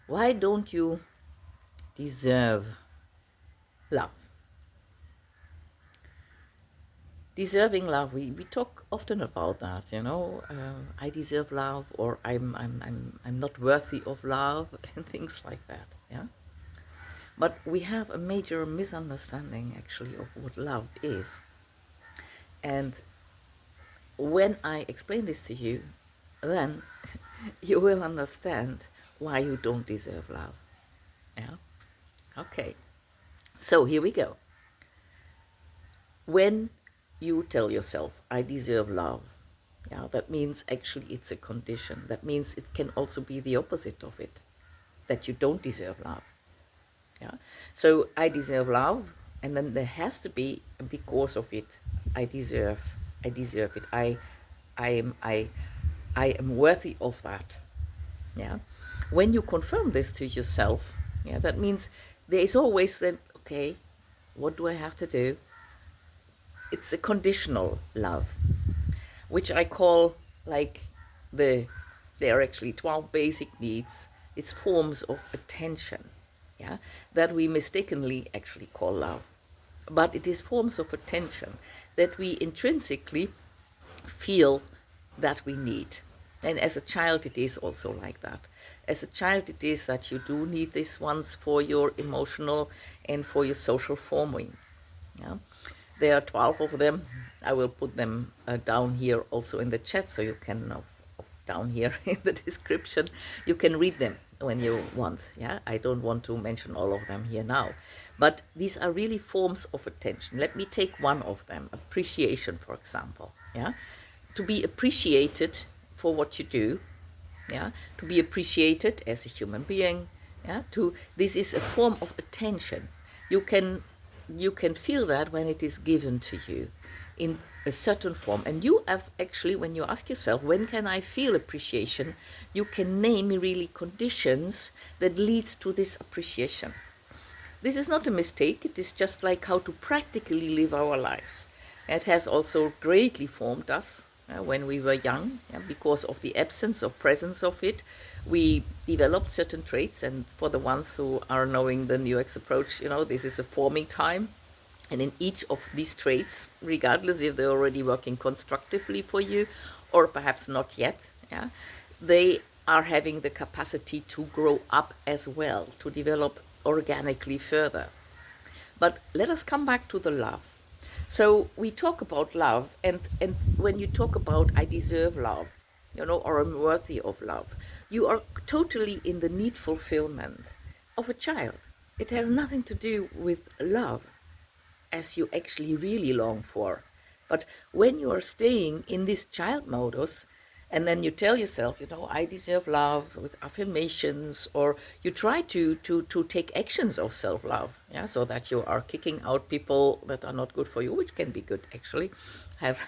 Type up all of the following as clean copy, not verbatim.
Why don't you deserve love? Deserving love, we talk often about that, I deserve love, or I'm not worthy of love, and things like that, yeah. But we have a major misunderstanding actually of what love is. And when I explain this to you, then you will understand why you don't deserve love. Yeah? Okay. So here we go. When you tell yourself, I deserve love, yeah, that means actually it's a condition. That means it can also be the opposite of it, that you don't deserve love. Yeah. So I deserve love, and then there has to be a because of it. I deserve. I deserve it. I am. I am worthy of that. Yeah. When you confirm this to yourself, yeah, that means there is always that. Okay, what do I have to do? It's a conditional love, which I call like the. There are actually 12 basic needs. It's forms of attention, yeah, that we mistakenly actually call love. But it is forms of attention that we intrinsically feel that we need. And as a child, it is also like that. As a child, it is that you do need these ones for your emotional and for your social forming. Yeah? There are 12 of them. I will put them down here also in the chat, so you can, down here in the description, you can read them when you want. Yeah, I don't want to mention all of them here now. But these are really forms of attention. Let me take one of them, appreciation, for example. Yeah, to be appreciated for what you do, yeah, to be appreciated as a human being, yeah, to this is a form of attention. You can feel that when it is given to you in a certain form, and you have actually, when you ask yourself when can I feel appreciation, you can name really conditions that leads to this appreciation. This is not a mistake, it is just like how to practically live our lives. It has also greatly formed us when we were young, because of the absence or presence of it. We developed certain traits, and for the ones who are knowing the NEWEX approach, this is a forming time. And in each of these traits, regardless if they're already working constructively for you or perhaps not yet, yeah, they are having the capacity to grow up as well, to develop organically further. But let us come back to the love. So we talk about love, and when you talk about I deserve love, or I'm worthy of love, you are totally in the need fulfillment of a child. It has nothing to do with love as you actually really long for. But when you are staying in this child modus, and then you tell yourself, I deserve love with affirmations, or you try to take actions of self-love, yeah, so that you are kicking out people that are not good for you, which can be good actually, have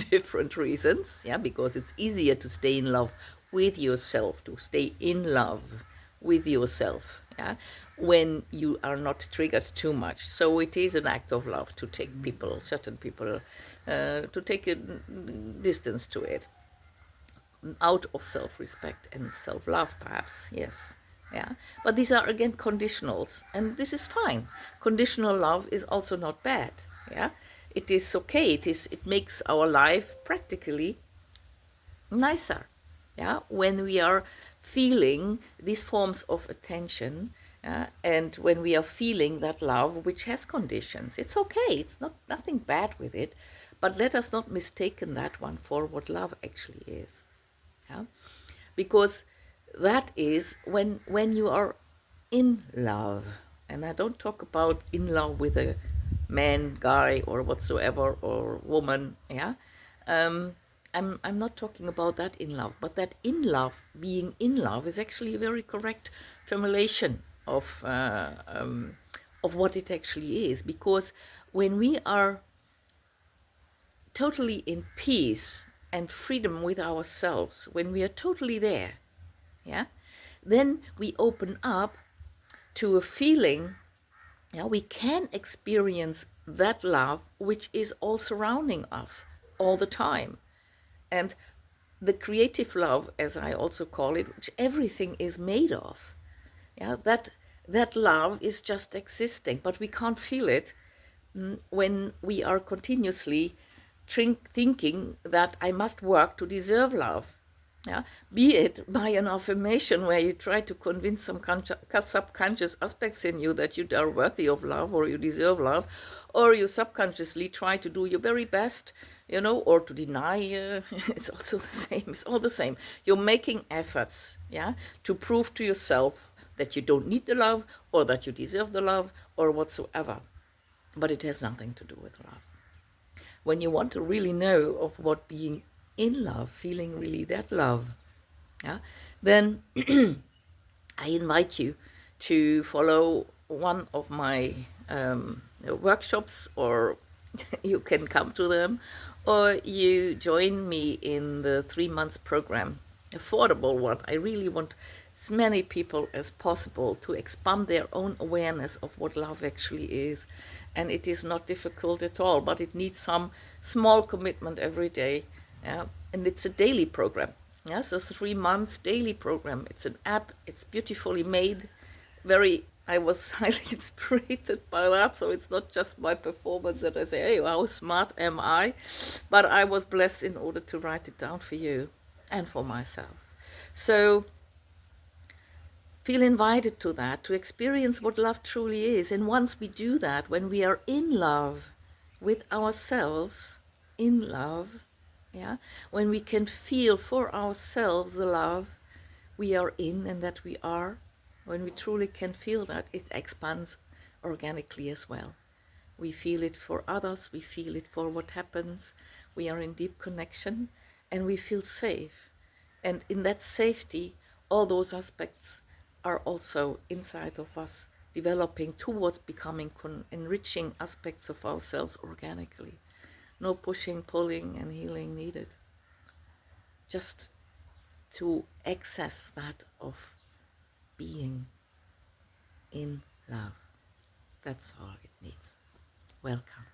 different reasons, yeah, because it's easier to stay in love with yourself, to stay in love with yourself, yeah, when you are not triggered too much. So it is an act of love to take people, certain people, to take a distance to it, out of self-respect and self-love, perhaps, yes. Yeah, but these are again conditionals, and this is fine. Conditional love is also not bad. Yeah, it is okay. It makes our life practically nicer, yeah, when we are feeling these forms of attention, and when we are feeling that love which has conditions. It's okay, it's not nothing bad with it, but let us not mistaken that one for what love actually is, yeah, because that is when you are in love. And I don't talk about in love with a man, guy, or whatsoever, or woman, yeah. I'm not talking about that in love, but that in love, being in love, is actually a very correct formulation of what it actually is. Because when we are totally in peace and freedom with ourselves, when we are totally there, yeah, then we open up to a feeling, yeah, we can experience that love which is all surrounding us all the time. And the creative love, as I also call it, which everything is made of, Yeah, that love is just existing, but we can't feel it when we are continuously thinking that I must work to deserve love. Yeah, be it by an affirmation where you try to convince some subconscious aspects in you that you are worthy of love or you deserve love, or you subconsciously try to do your very best, or to deny. It's also the same. It's all the same. You're making efforts, yeah, to prove to yourself that you don't need the love or that you deserve the love or whatsoever. But it has nothing to do with love. When you want to really know of what being in love, feeling really that love, yeah, then I invite you to follow one of my workshops, or you can come to them, or you join me in the 3 months program, affordable one. I really want as many people as possible to expand their own awareness of what love actually is. And it is not difficult at all, but it needs some small commitment every day. Yeah? And it's a daily program. Yeah, so 3 months daily program. It's an app. It's beautifully made. I was highly inspired by that. So it's not just my performance that I say, hey, how smart am I? But I was blessed in order to write it down for you and for myself. So feel invited to that, to experience what love truly is. And once we do that, when we are in love with ourselves, in love, yeah, when we can feel for ourselves the love we are in and that we are, when we truly can feel that, it expands organically as well. We feel it for others, we feel it for what happens, we are in deep connection, and we feel safe. And in that safety, all those aspects are also inside of us, developing towards becoming enriching aspects of ourselves organically. No pushing, pulling, and healing needed. Just to access that of being in love. That's all it needs. Welcome.